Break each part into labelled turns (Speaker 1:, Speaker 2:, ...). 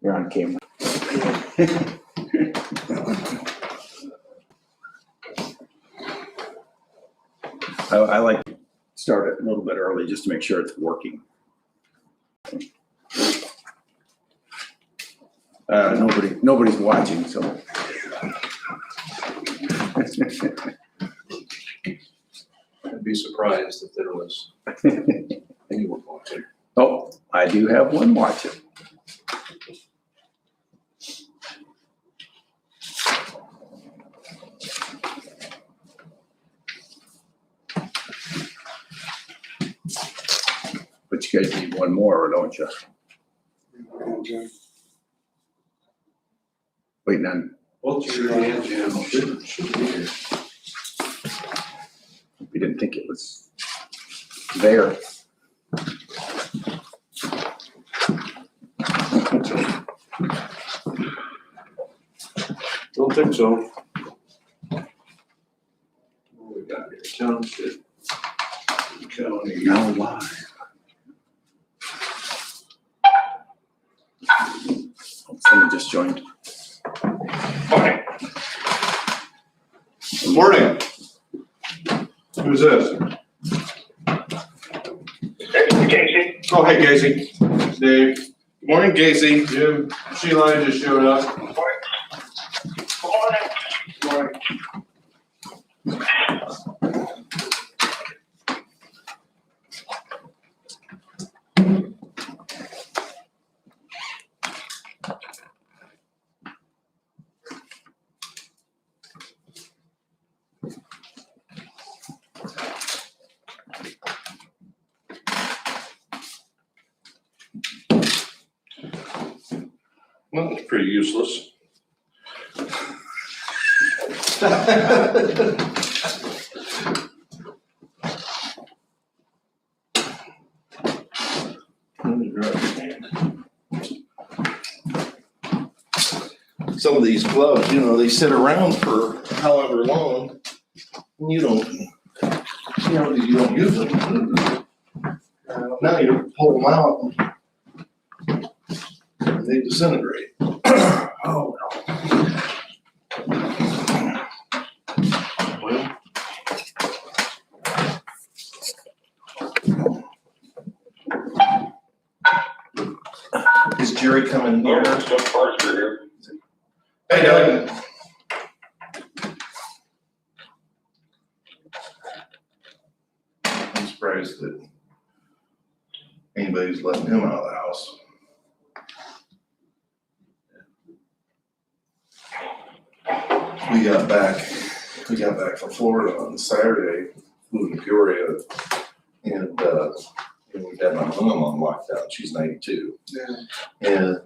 Speaker 1: You're on camera. I like to start it a little bit early just to make sure it's working. Nobody's watching, so.
Speaker 2: I'd be surprised if there was anyone watching.
Speaker 1: Oh, I do have one watching. But you guys need one more, don't you? Waiting on,
Speaker 2: Well, Jerry and Jim should be here.
Speaker 1: we didn't think it was there.
Speaker 2: Don't think so. What we got here? Township. County.
Speaker 1: Now live. Someone just joined.
Speaker 2: Morning. Morning. Who's this?
Speaker 3: Casey.
Speaker 2: Oh, hey, Casey. Dave. Good morning, Casey. Jim. Sheila just showed up. Morning. Well, it's pretty useless. Some of these gloves, you know, they sit around for however long, and you don't use them. Now you pull them out and they disintegrate. Oh, well. Is Jerry coming here? Hey, Doug. I'm surprised that anybody's letting him out of the house. We got back from Florida on Saturday, flew to Peoria, and we had my mom on lockdown. She's 92. Yeah. And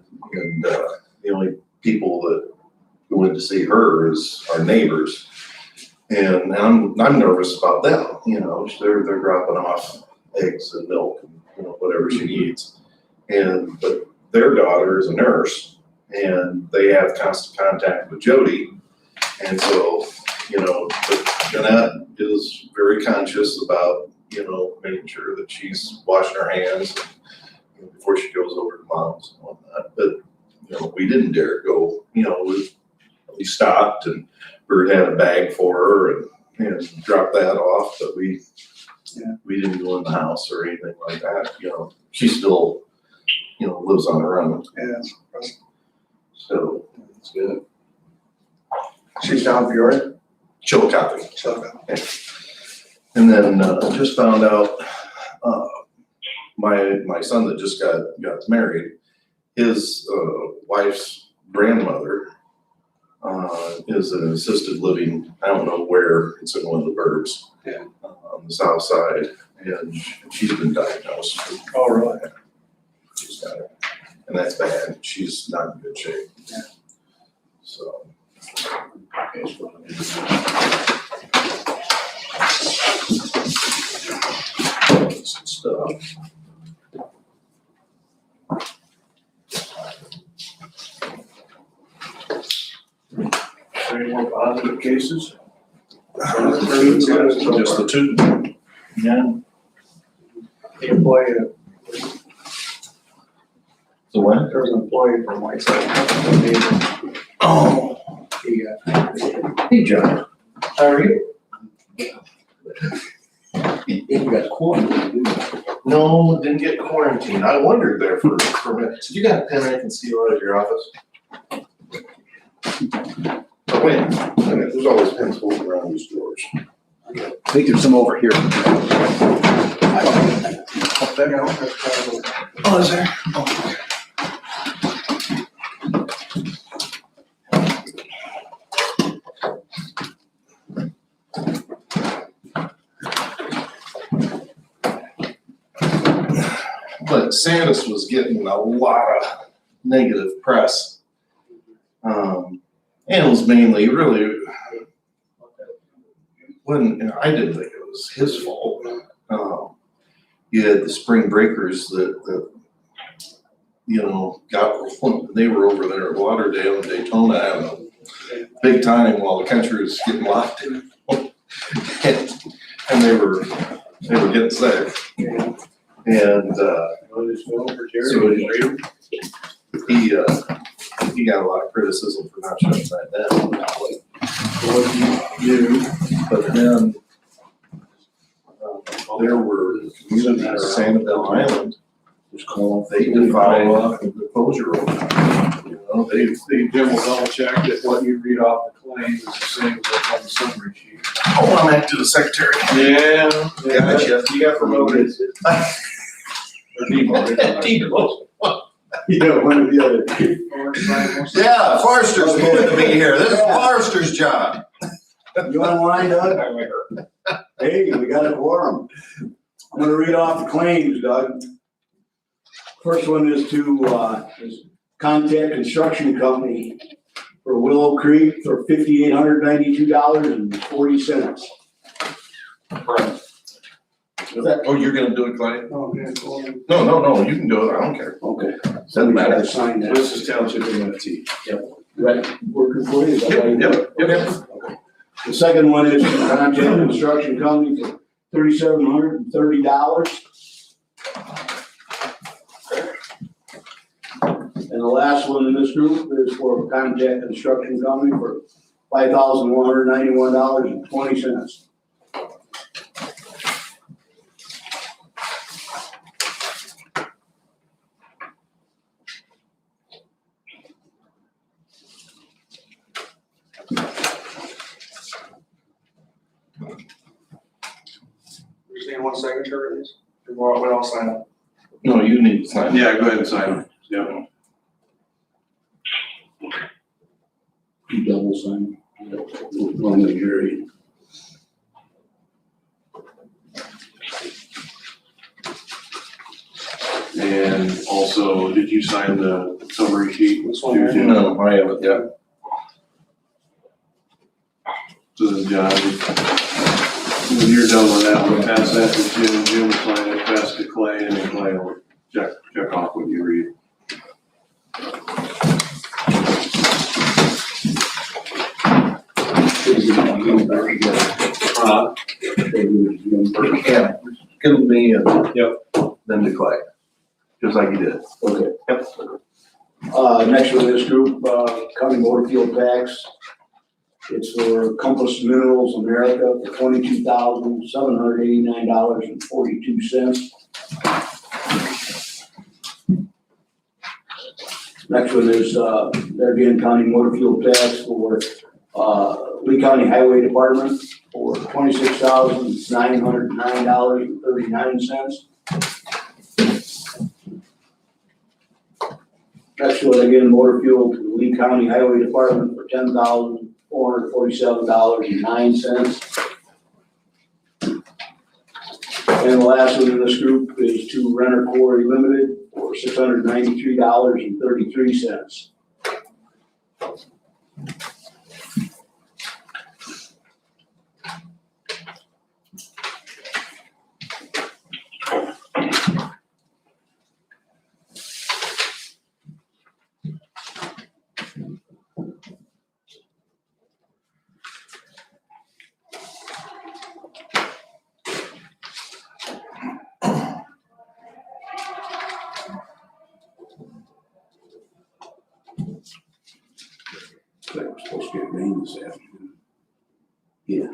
Speaker 2: the only people that went to see her is our neighbors. And I'm nervous about them, you know, they're dropping off eggs and milk and, you know, whatever she needs. But their daughter is a nurse and they have constant contact with Jody. And so, you know, Jeanette is very conscious about, you know, making sure that she's washing her hands before she goes over to mom's and whatnot. But, you know, we didn't dare go, you know, we stopped and Bert had a bag for her and dropped that off, but we didn't go in the house or anything like that. You know, she still, you know, lives on her own.
Speaker 4: Yeah, that's impressive.
Speaker 2: So it's good.
Speaker 4: She's down in Peoria?
Speaker 2: Chillicothe.
Speaker 4: Chillicothe.
Speaker 2: And then just found out my son that just got married, his wife's grandmother is an assisted living. I don't know where, it's in one of the burbs.
Speaker 4: Yeah.
Speaker 2: On the south side, and she's been diagnosed.
Speaker 4: Oh, really?
Speaker 2: She's got it, and that's bad. She's not in good shape.
Speaker 4: Yeah.
Speaker 2: So. Stuff.
Speaker 4: Any more positive cases?
Speaker 2: Just the two.
Speaker 4: Yeah. The employee
Speaker 2: So when?
Speaker 4: There's an employee from Whiteside.
Speaker 2: Oh,
Speaker 4: He,
Speaker 2: hey, John.
Speaker 4: how are you?
Speaker 3: You got quarantined, didn't you?
Speaker 2: No, didn't get quarantined. I wondered there for a minute. You got a pen I can steal out of your office? Oh, wait, there's always pens floating around these drawers.
Speaker 1: I think there's some over here.
Speaker 2: Oh, is there? Oh. But Sandus was getting a lot of negative press. And it was mainly really, I didn't think it was his fault. You had the spring breakers that they were over there at Lauderdale and Daytona having a big time while the country was getting locked in. And they were getting sick. And, so he got a lot of criticism for not shutting that down. What you do, but then, there were communities, Sanibel Island, they defied the closure order.
Speaker 4: Jim will double check that what you read off the claim is the same as what's on the summary sheet.
Speaker 2: Oh, I'm acting the secretary.
Speaker 4: Yeah.
Speaker 2: Gotcha.
Speaker 4: You got promoted. Or demoted.
Speaker 3: Yeah, one or the other.
Speaker 2: Yeah, Forrester's moving to be here. This is Forrester's job.
Speaker 3: You online, Doug? Hey, we got a quorum. I'm gonna read off the claims, Doug. First one is to, Contact Construction Company for Willow Creek for $5,892.40. Was that?
Speaker 2: Oh, you're gonna do it, Clay?
Speaker 3: Oh, yeah, quorum.
Speaker 2: No, you can do it. I don't care.
Speaker 3: Okay.
Speaker 2: Doesn't matter.
Speaker 3: Gotta sign that.
Speaker 4: This is township MFT.
Speaker 3: Right, working for you? Is that how you do it?
Speaker 2: Yep.
Speaker 3: The second one is Contact Construction Company for $3,730. And the last one in this group is for Contact Construction Company for $5,191.20.
Speaker 4: You're saying one signature of these? Or what else sign it?
Speaker 2: No, you need to sign.
Speaker 4: Yeah, go ahead and sign it. Yeah.
Speaker 3: You double sign. One of your.
Speaker 5: And also, did you sign the summary sheet?
Speaker 4: This one here?
Speaker 2: No, I haven't yet.
Speaker 5: So then, John, when you're done with that, we'll pass that to Jim, Jim will sign it, pass to Clay, and then Clay will check off what you read.
Speaker 2: Yeah, give them me and
Speaker 4: Yep.
Speaker 2: then to Clay, just like you did.
Speaker 3: Okay.
Speaker 2: Yep.
Speaker 3: Next one in this group, county motor fuel tax. It's for Compass Minerals America for $22,789.42. Next one is, there again, county motor fuel tax for, Lee County Highway Department for $26,909.39. Next one, again, motor fuel to the Lee County Highway Department for $10,447.09. And the last one in this group is to Renner Quarry Limited for $693.33. like we're supposed to get rain this afternoon. Yeah.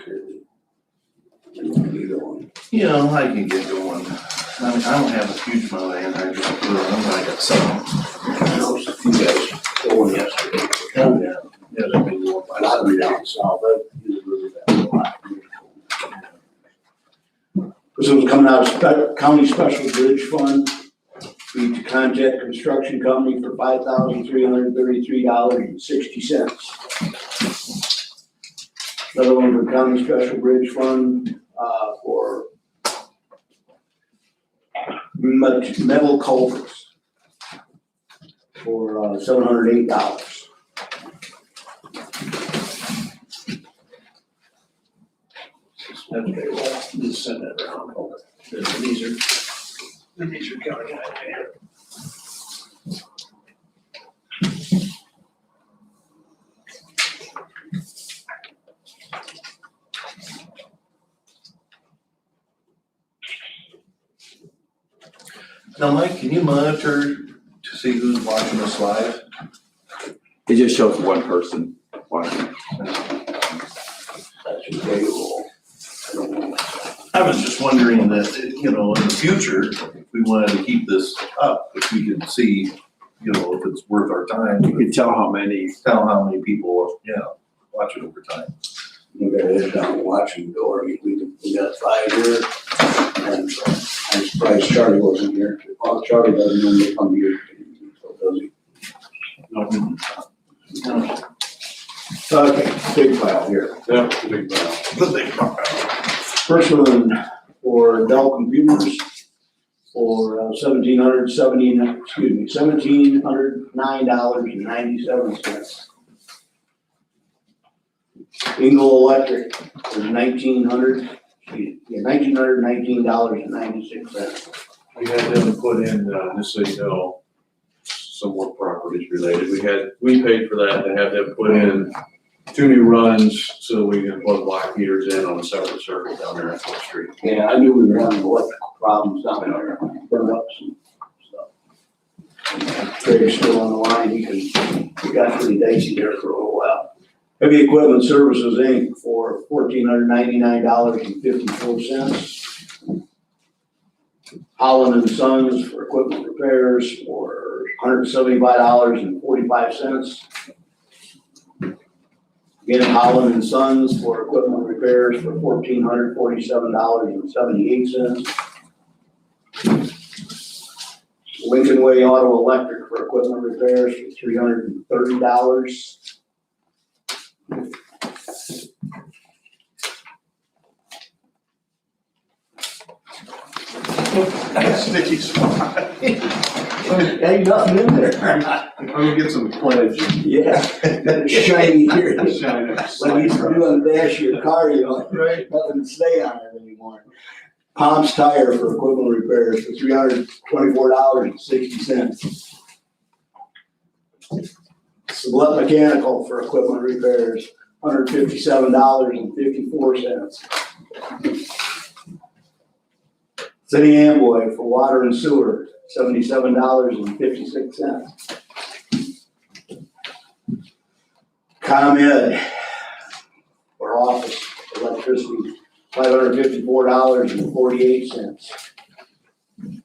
Speaker 3: Either one.
Speaker 2: You know, I can get going. I mean, I don't have a huge amount of anhydrous fluid, but I got some.
Speaker 3: I know a few guys going yesterday.
Speaker 2: Oh, yeah. Yeah, they've been going
Speaker 3: A
Speaker 2: by
Speaker 3: lot of
Speaker 2: 3
Speaker 3: it down
Speaker 2: days.
Speaker 3: south, that is really bad. A lot. This was coming out of county special bridge fund. We need to contact construction company for $5,333.60. Another one for county special bridge fund, for metal culverts for, $708.
Speaker 2: That's very well. Just send that around. These are county highway. Now, Mike, can you monitor to see who's watching us live?
Speaker 1: It just shows one person watching.
Speaker 3: That's a great rule. I don't know.
Speaker 2: I was just wondering that, you know, in the future, if we wanted to keep this up, if we could see, you know, if it's worth our time,
Speaker 1: You
Speaker 2: to
Speaker 1: can tell how many,
Speaker 2: tell how many people, watch it over time.
Speaker 3: We gotta head down and watch him go, I mean, we got 5 here. And I'm surprised Charlie wasn't here. Well, Charlie doesn't normally come here, so does he?
Speaker 2: No.
Speaker 3: Okay, big file here.
Speaker 5: Yeah, it's a big pile.
Speaker 2: The big part.
Speaker 3: First one for Dell Computers for $1,709.97. Engel Electric for $1,919.96.
Speaker 4: We had them put in, just so you know, some more properties related. We paid for that to have them put in 2 new runs so we can plug block heaters in on a separate circuit down there at Fourth Street.
Speaker 3: Yeah, I knew we were having electrical problems down there, burn up some stuff. Craig's still on the line, he got pretty dicey there for a little while. Heavy Equipment Services Inc. for $1,499.54. Holland and Sons for equipment repairs for $175.45. Again, Holland and Sons for equipment repairs for $1,447.78. Lincoln Way Auto Electric for equipment repairs for $330.
Speaker 2: Sticky spot.
Speaker 3: Ain't nothing in there.
Speaker 5: I'm gonna get some pledge.
Speaker 3: Yeah, shiny here.
Speaker 5: Shine it.
Speaker 3: Like you used to do on the dash of your car, you know,
Speaker 2: Right.
Speaker 3: nothing to stay on it anymore. Palms Tire for equipment repairs for $324.60. Sublette Mechanical for equipment repairs, $157.54. City Amboy for water and sewer, $77.56. ComEd for office electricity, $554.48.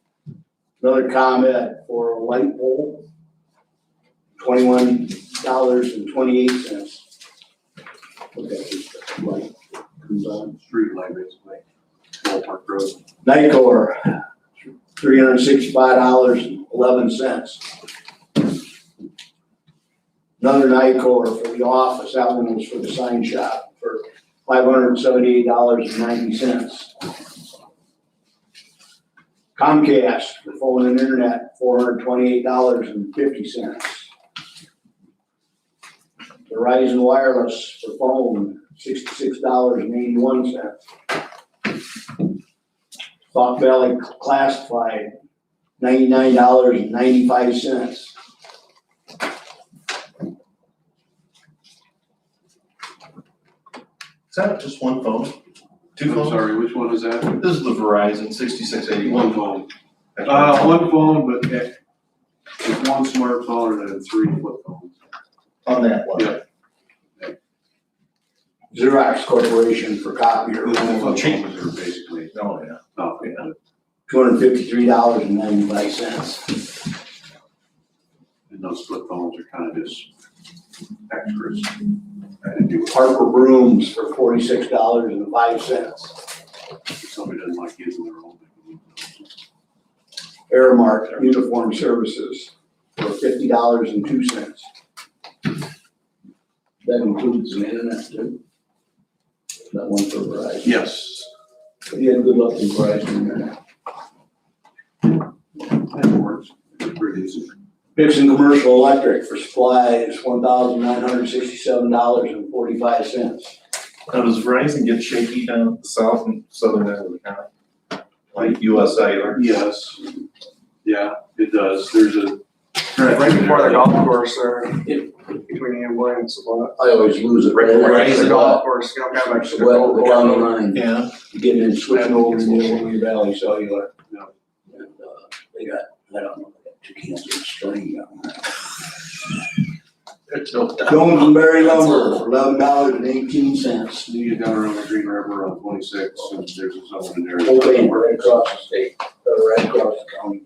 Speaker 3: Another ComEd for a light pole, $21.28. Okay, light comes on.
Speaker 5: Street light, basically. Ballpark Road.
Speaker 3: Nicor, $365.11. Another Nicor for the office, that one was for the sign shop, for $578.90. Comcast for phone and internet, $428.50. Verizon Wireless for phone, $66.81. Fox Valley Classified, $99.95.
Speaker 2: Is that just one phone? 2
Speaker 5: I'm
Speaker 2: phones?
Speaker 5: sorry, which one is that?
Speaker 2: This is the Verizon 6681.
Speaker 5: One phone. One phone, but it's one smartphone and then 3 flip phones.
Speaker 2: On that one.
Speaker 5: Yeah.
Speaker 3: Xerox Corporation for copier,
Speaker 4: Cheap. Are basically,
Speaker 1: Oh, yeah.
Speaker 4: nothing.
Speaker 3: $253.95.
Speaker 4: And those flip phones are kind of just extras. I didn't do it.
Speaker 3: Harper Brooms for $46.05.
Speaker 4: If somebody doesn't like using their own. they can use
Speaker 3: Aramark Uniform Services for $50.02. That includes the internet too. That one for
Speaker 4: those.
Speaker 3: Verizon.
Speaker 4: Yes,
Speaker 3: You had good luck in Verizon internet.
Speaker 4: that works. It's pretty easy.
Speaker 3: Dixon Commercial Electric for supplies, $1,967.45.
Speaker 1: Now, does Verizon get shaky down at the south and southern end of the county? Like US Cellular?
Speaker 4: Yes, yeah, it does. There's a.
Speaker 5: Right before the golf course there, between Amboy and Savannah.
Speaker 3: I always lose it.
Speaker 5: Right, the golf
Speaker 3: Right.
Speaker 5: course, you know, kind of like.
Speaker 3: The wet of the county line.
Speaker 1: Yeah.
Speaker 3: You get in, switching over to Illinois Valley Cellular.
Speaker 4: Yeah.
Speaker 3: And, they got, I don't know, they got 2 cans of string down there.
Speaker 1: There's no doubt.
Speaker 3: Jones and Berry lumber for $11.18.
Speaker 4: You get down around the Green River on 26, and there's a zone in there.
Speaker 3: Open right across the state, right across the county.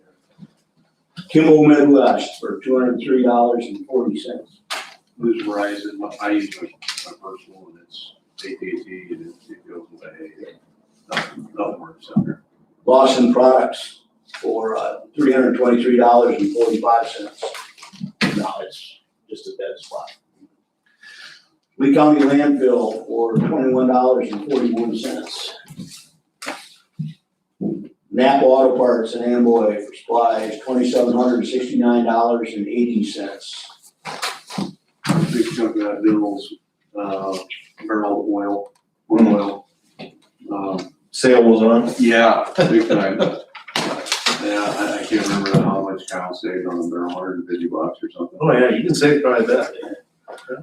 Speaker 3: Kimball Midwest for $203.40.
Speaker 4: Who's Verizon? I use my personal, and it's AT&T, and it goes away. Nothing works out there.
Speaker 3: Lawson Products for $323.45. No, it's just a dead spot. Lee County Landfill for $21.41. Napa Auto Parts in Amboy for supplies, $2,769.80.
Speaker 4: Big chunk of that bill's, barrel oil.
Speaker 1: Sale was on?
Speaker 4: Yeah, big time. Yeah, I can't remember how much Kyle saved on the barrel, $150 or something.
Speaker 1: Oh, yeah, you can save probably that.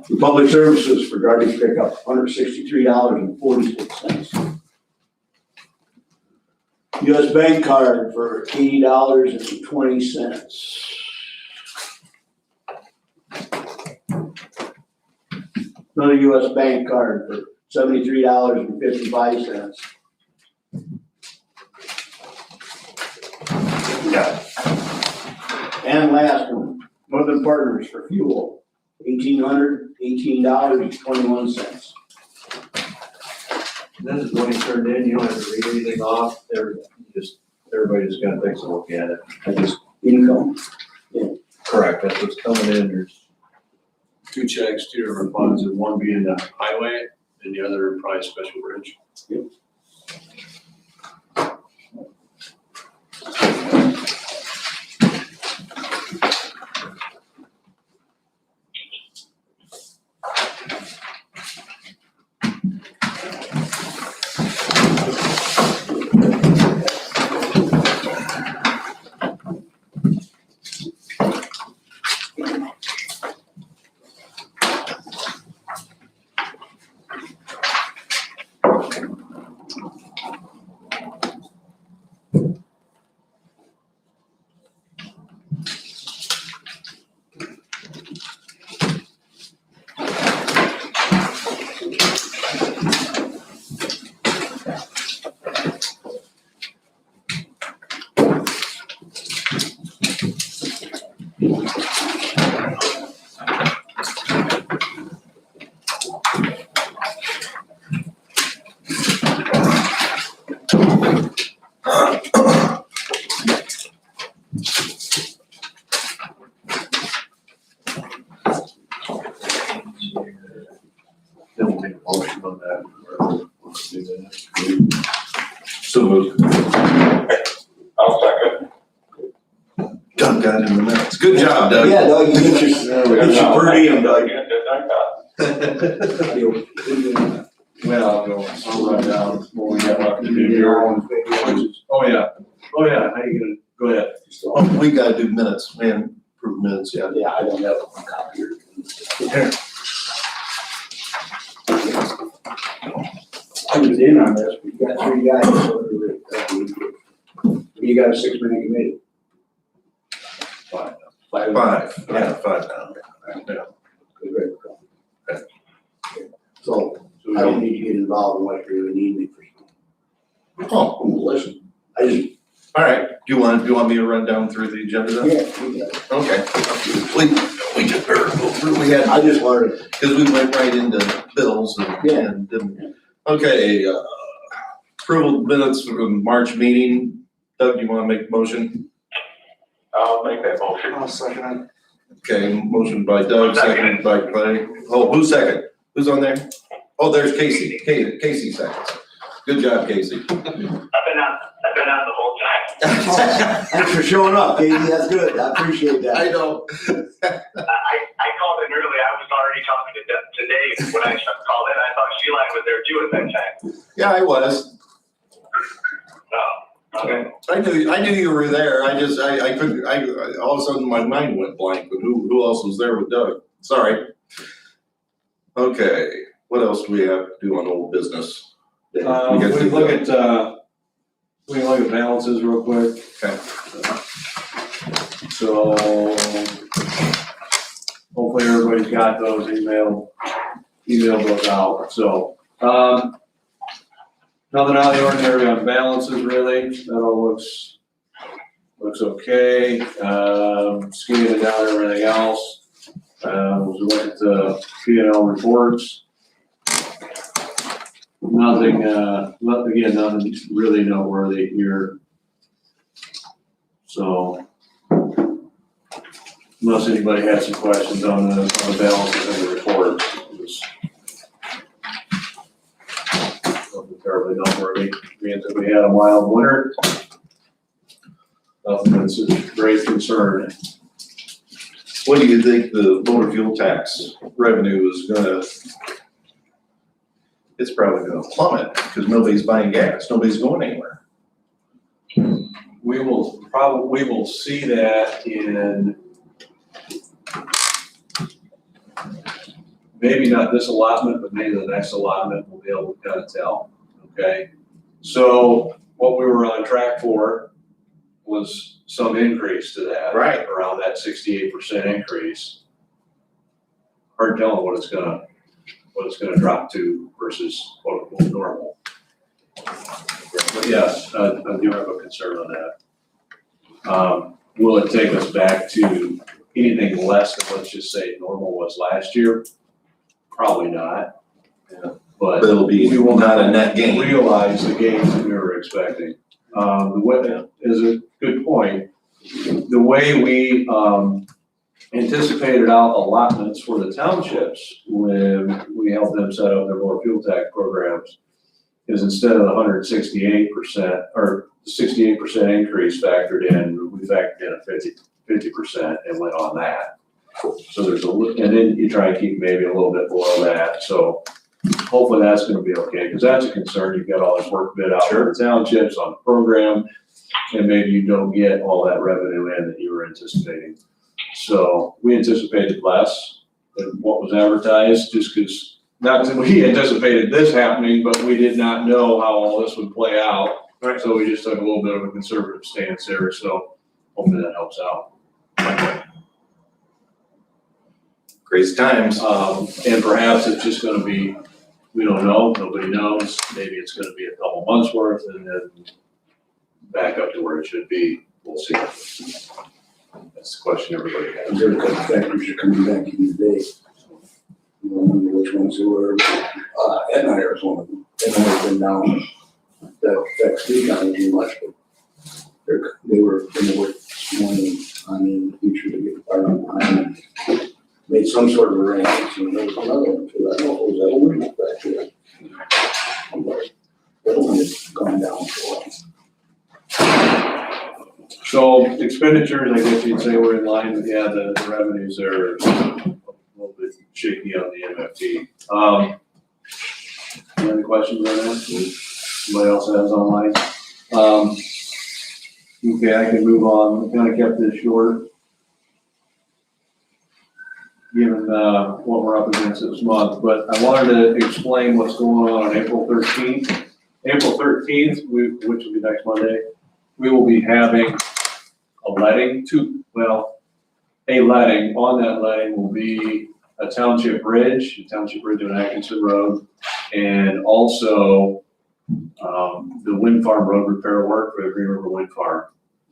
Speaker 3: The Public Services for garbage pickup, $163.46. US Bank Card for $80.20. Another US Bank Card for $73.55.
Speaker 1: Yeah.
Speaker 3: And last one, Northern Partners for fuel, $1,818.21.
Speaker 6: This is when he turned in, you don't have to read anything off, everybody just kind of takes a look at it. I just,
Speaker 3: Income.
Speaker 6: correct, that's what's coming in, there's 2 checks, 2 different funds, and one being the highway, and the other probably special bridge. Then we'll make a motion on that. or we'll do that.
Speaker 1: So moved.
Speaker 7: I'll second.
Speaker 1: Doug got it in the minutes. Good job, Doug.
Speaker 3: Yeah, Doug, you get your per diem, Doug.
Speaker 1: Well, I'll go.
Speaker 4: I'll run down when we have left to do
Speaker 3: Your
Speaker 4: here.
Speaker 3: own thing.
Speaker 4: Oh, yeah, how you gonna, go ahead.
Speaker 1: Oh, we gotta do minutes, man, approve minutes, yeah.
Speaker 3: Yeah, I don't have a copy here. I was in on this, we got 3 guys. You got a 6-man committee.
Speaker 4: 5.
Speaker 3: 5.
Speaker 1: Yeah, 5 now. Yeah.
Speaker 3: So, I don't need to get involved unless you really need me for something.
Speaker 2: Oh, listen,
Speaker 3: I just,
Speaker 2: all right, do you want me to run down through the agenda then?
Speaker 3: yeah, we got it.
Speaker 2: Okay. We just better go through, we had,
Speaker 3: I just wanted to,
Speaker 2: because we went right into bills
Speaker 3: Yeah.
Speaker 2: and didn't. Okay, approval of minutes from the March meeting. Doug, you wanna make a motion?
Speaker 7: I'll make that motion.
Speaker 3: I'll second
Speaker 2: Okay, motion by Doug, seconded by Clay. Oh, who's second? Who's on there? Oh, there's Casey. Casey seconds. Good job, Casey.
Speaker 7: I've been on the whole time.
Speaker 3: Thanks for showing up, Katie, that's good, I appreciate that.
Speaker 2: I know.
Speaker 7: I called in early, I was already talking to Dave when I called in, I thought Sheila was there too at that time.
Speaker 2: Yeah, I was.
Speaker 7: Oh, okay.
Speaker 2: I knew you were there. I couldn't, all of a sudden my mind went blank, but who else was there with Doug? Sorry. Okay, what else do we have to do on old business?
Speaker 6: We can look at balances real quick.
Speaker 2: Okay.
Speaker 6: So hopefully everybody's got those email those out, so, nothing out of the ordinary on balances really, that all looks okay, scanning down everything else. Was looking at the P&L reports. Nothing really noteworthy here. So, unless anybody has some questions on the balances in the report, nothing terribly noteworthy, being that we had a mild winter. Nothing that's a great concern.
Speaker 2: What do you think the motor fuel tax revenue is gonna? It's probably gonna plummet because nobody's buying gas, nobody's going anywhere.
Speaker 6: We will see that in maybe not this allotment, but maybe the next allotment, we'll be able to kind of tell, okay? So what we were on track for was some increase to that.
Speaker 2: Right.
Speaker 6: Around that 68% increase. Hard telling what it's gonna drop to versus what was normal. But yes, I do have a concern on that. Will it take us back to anything less than, let's just say, normal was last year? Probably not.
Speaker 2: Yeah.
Speaker 6: But
Speaker 2: It'll be
Speaker 6: we will
Speaker 2: not a net gain.
Speaker 6: realize the gains that we were expecting. The way is a good point. The way we anticipated out allotments for the townships when we helped them set up their motor fuel tax programs is instead of the 168% or 68% increase factored in, we factored in a 50% and went on that. So there's and then you try and keep maybe a little bit below that. So hopefully that's gonna be okay, because that's a concern. You've got all this work bid out for the townships on the program, and maybe you don't get all that revenue in that you were anticipating. So we anticipated less than what was advertised, just because, not that we anticipated this happening, but we did not know how all this would play out.
Speaker 2: Right.
Speaker 6: So we just took a little bit of a conservative stance there, so hopefully that helps out.
Speaker 2: Crazy times.
Speaker 6: And perhaps it's just gonna be, we don't know, nobody knows, maybe it's gonna be a couple months worth and then back up to where it should be, we'll see. That's the question everybody has.
Speaker 3: There's a couple factors are coming back in today. I don't remember which ones they were, at night or something. At night has been down, that affects the economy too much, but they were gonna work this morning on the future to get the fire on behind and made some sort of arrangements, and there was another one too, I don't know if it was that one back there. That one has gone down for a while.
Speaker 6: So expenditures, I guess you'd say we're in line with, yeah, the revenues are a little bit shaky on the MFT. Any other questions on that? Somebody else has online? Okay, I can move on, we kind of kept this short. Given, what we're up against this month, but I wanted to explain what's going on April 13th. April 13th, which will be next Monday, we will be having a letting. On that letting will be a township bridge on Atkinson Road, and also the wind farm road repair work for the Green River Wind Farm.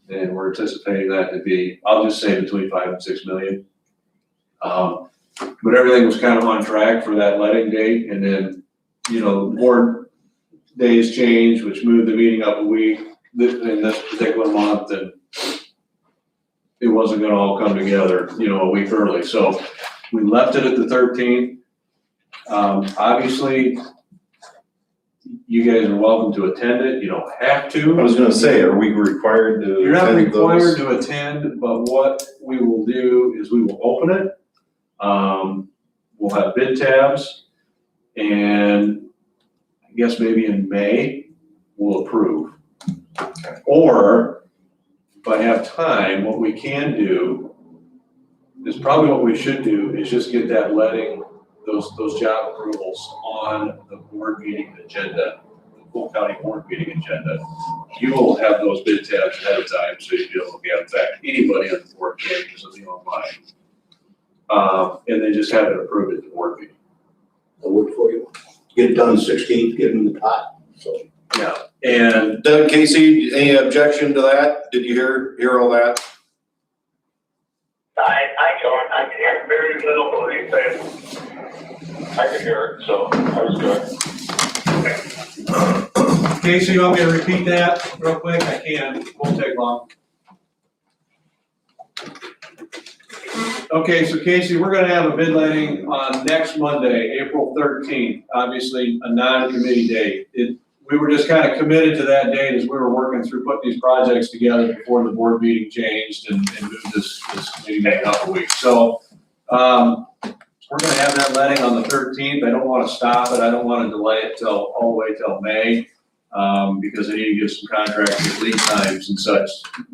Speaker 6: And we're anticipating that to be, I'll just say between 5 and 6 million. But everything was kind of on track for that letting date, and then, more days changed, which moved the meeting up a week in this particular month, and it wasn't gonna all come together, a week early. So we left it at the 13th. Obviously, you guys are welcome to attend it. You don't have to.
Speaker 1: I was gonna say, are we required to
Speaker 6: You're not
Speaker 1: attend those?
Speaker 6: required to attend, but what we will do is we will open it. We'll have bid tabs, and I guess maybe in May, we'll approve. Or if I have time, what we can do is probably what we should do is just get that letting, those job approvals on the board meeting agenda, the full county board meeting agenda. You will have those bid tabs ahead of time, so you'll be able to look at, in fact, anybody on the board can, because it'll be online. And then just have it approved at the board meeting.
Speaker 3: I'll work for you. Get it done 16th, get them the pot, so.
Speaker 6: Yeah. And
Speaker 1: Doug, Casey, any objection to that? Did you hear all that?
Speaker 7: I can hear very little of what he's saying. I can hear it, so I was good.
Speaker 6: Casey, you want me to repeat that real quick? I can, won't take long. Okay, so Casey, we're gonna have a bid letting on next Monday, April 13th, obviously a non-committee date. We were just kind of committed to that date as we were working through putting these projects together before the board meeting changed and moved this committee meeting up a week. So, we're gonna have that letting on the 13th. I don't wanna stop it. I don't wanna delay it all the way till May. Because I need to give some contractors lead times and such,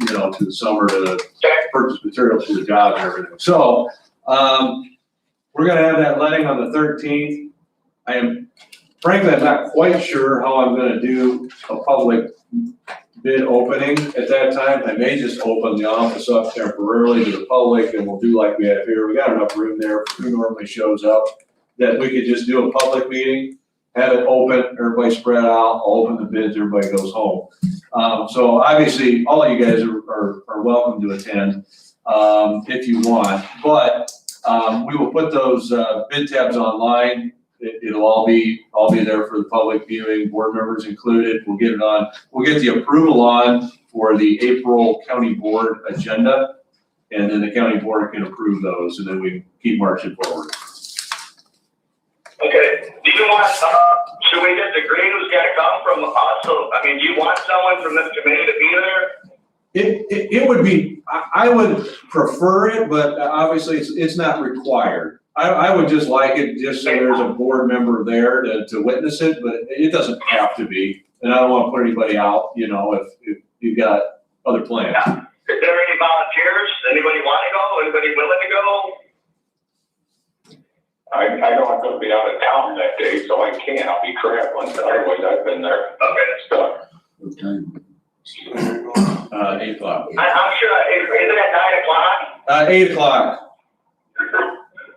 Speaker 6: to the summer to purchase materials for the job and everything. So, we're gonna have that letting on the 13th. Frankly, I'm not quite sure how I'm gonna do a public bid opening at that time. I may just open the office up temporarily to the public, and we'll do like we have here. We got enough room there for who normally shows up, that we could just do a public meeting, have it open, everybody spread out, I'll open the bids, everybody goes home. So obviously, all of you guys are welcome to attend, if you want, but, we will put those, bid tabs online. It'll all be there for the public viewing, board members included. We'll get the approval on for the April county board agenda, and then the county board can approve those, and then we keep marching forward.
Speaker 7: Okay, do you want, should we just agree who's gotta come from us? So, do you want someone from this committee to be there?
Speaker 6: It would be, I would prefer it, but obviously it's not required. I would just like it, just so there's a board member there to witness it, but it doesn't have to be. And I don't want to put anybody out, if you've got other plans.
Speaker 7: Yeah. Is there any volunteers? Anybody want to go? Anybody willing to go? I know I'm gonna be out of town that day, so I can't. I'll be traveling, but otherwise I've been there. Okay, stuff.
Speaker 3: What time?
Speaker 6: 8 o'clock.
Speaker 7: I'm sure, is it at 9 o'clock?
Speaker 6: 8 o'clock.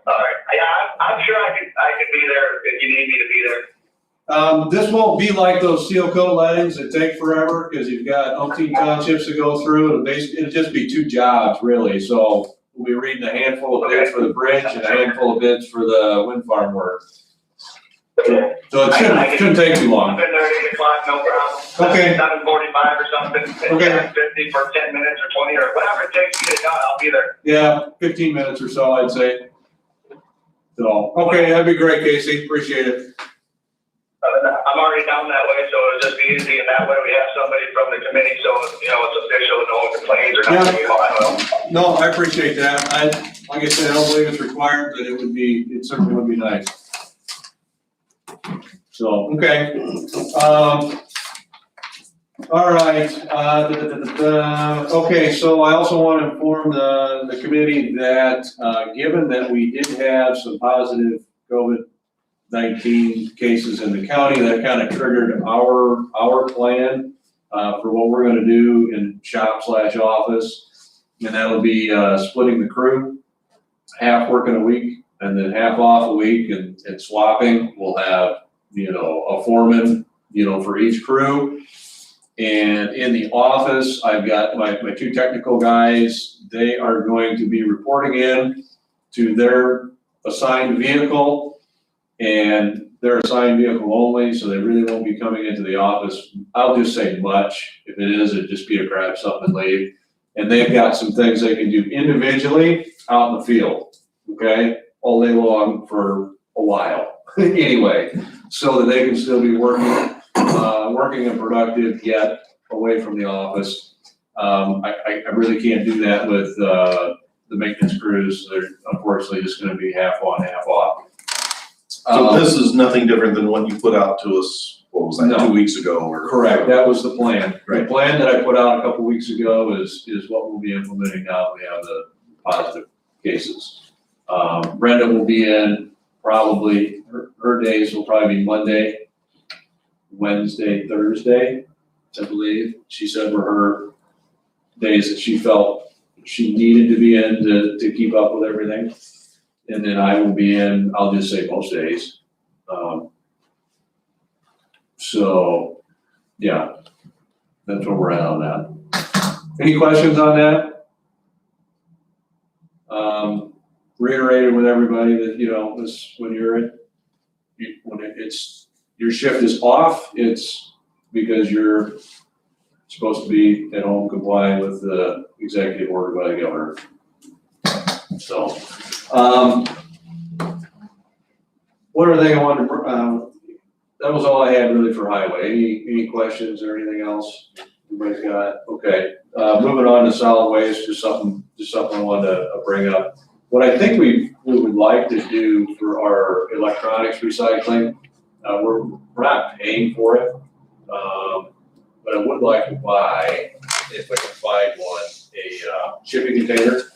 Speaker 7: All right, yeah, I'm sure I could be there if you need me to be there.
Speaker 6: This won't be like those seal coat lettings that take forever, because you've got umpteen townships to go through. It'll just be 2 jobs, really. So we'll be reading a handful of bids for the bridge and a handful of bids for the wind farm work.
Speaker 7: Okay.
Speaker 6: So it shouldn't take too long.
Speaker 7: I've been there at 8 o'clock, no problem.
Speaker 6: Okay.
Speaker 7: 7:45 or something.
Speaker 6: Okay.
Speaker 7: 50 for 10 minutes or 20 or whatever it takes to get it done, I'll be there.
Speaker 6: Yeah, 15 minutes or so, I'd say. So, okay, that'd be great, Casey. Appreciate it.
Speaker 7: I'm already down that way, so it'll just be easy, and that way we have somebody from the committee, so, it's official, no one complains or nothing, I don't know.
Speaker 6: No, I appreciate that. Like I said, I don't believe it's required, but it certainly would be nice. So, okay. All right, okay, so I also want to inform the committee that, given that we did have some positive COVID-19 cases in the county, that kind of triggered our plan, for what we're gonna do in shop/office. And that'll be, splitting the crew, half working a week and then half off a week and swapping. We'll have, a foreman, for each crew. And in the office, I've got my two technical guys. They are going to be reporting in to their assigned vehicle, and their assigned vehicle only, so they really won't be coming into the office. I'll just say much. If it is, it'd just be to grab something and leave. And they've got some things they can do individually out in the field, okay? All day long for a while, anyway, so that they can still be working and productive, yet away from the office. I really can't do that with, the maintenance crews. They're unfortunately just gonna be half on, half off.
Speaker 1: So this is nothing different than what you put out to us, what was that,
Speaker 6: No.
Speaker 1: 2 weeks ago or?
Speaker 6: Correct, that was the plan. The
Speaker 1: Right.
Speaker 6: plan that I put out a couple weeks ago is what we'll be implementing now that we have the positive cases. Brenda will be in probably, her days will probably be Monday, Wednesday, Thursday, I believe. She said were her days that she felt she needed to be in to keep up with everything. And then I will be in, I'll just say most days. So, yeah, that's where we're at on that. Any questions on that? Reiterated with everybody that, this, when your shift is off, it's because you're supposed to be at home complying with the executive order by the governor. So, one other thing I wanted to, that was all I had really for highway. Any questions or anything else? Everybody's got, okay. Moving on to solid waste, just something I wanted to bring up. What I think we would like to do for our electronics recycling, we're not paying for it. But I would like to buy, if I can find one, a shipping container to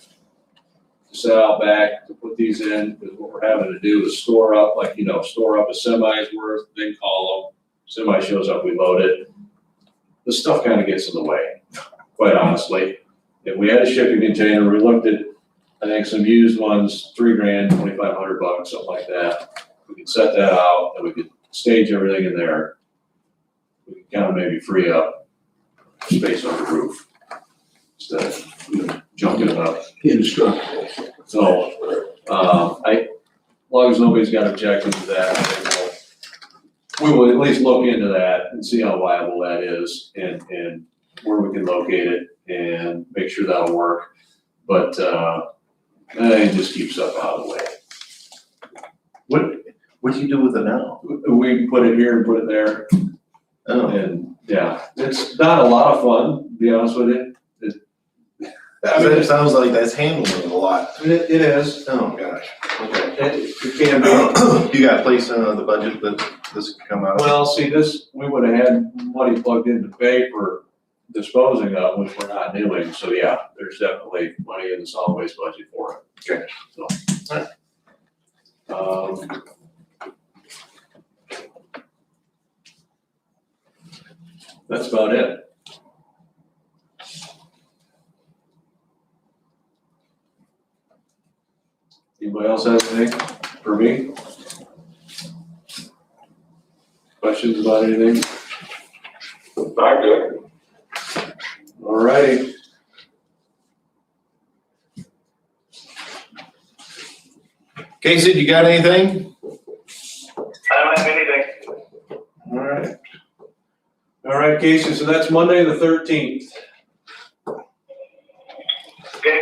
Speaker 6: set out back to put these in, because what we're having to do is store up a semi's worth, then call them. Semi shows up, we load it. The stuff kind of gets in the way, quite honestly. If we had a shipping container, we looked at, I think, some used ones, $3,000, $2,500, something like that. We could set that out and we could stage everything in there. We can kind of maybe free up space on the roof instead of junking it up.
Speaker 3: Indestructible.
Speaker 6: So, as long as nobody's got objections to that, I think we will at least look into that and see how viable that is and where we can locate it and make sure that'll work. But, it just keeps stuff out of the way.
Speaker 1: What do you do with it now?
Speaker 6: We put it here and put it there.
Speaker 1: Oh,
Speaker 6: And yeah, it's not a lot of fun, to be honest with you.
Speaker 1: it sounds like that's handling it a lot.
Speaker 6: It is.
Speaker 1: Oh, gosh, okay.
Speaker 6: It can be.
Speaker 1: You got a place in the budget that this could come out of?
Speaker 6: Well, see, we would have had money plugged in to pay for disposing of, which we're not doing. So yeah, there's definitely money in the solid waste budget for it.
Speaker 1: Okay.
Speaker 6: So. That's about it. Anybody else have anything for me? Questions about anything?
Speaker 7: Not good.
Speaker 6: All righty.
Speaker 1: Casey, you got anything?
Speaker 7: I don't have anything.
Speaker 6: All right. All right, Casey, so that's Monday, the 13th.
Speaker 7: Okay.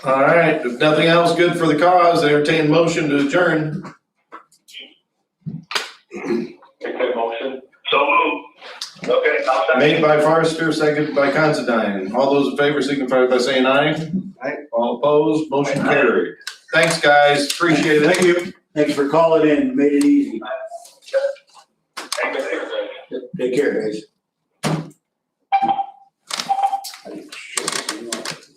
Speaker 1: All right, if nothing else, good for the cause, entertain motion to adjourn.
Speaker 7: Make that motion. So moved. Okay, I'll second.
Speaker 1: Made by Forrester, seconded by Considine. All those in favor signify by saying aye. Aye. All opposed, motion carried. Thanks, guys, appreciate it. Thank you.
Speaker 3: Thanks for calling in, made it easy.
Speaker 7: Thank you.
Speaker 3: Take care, guys.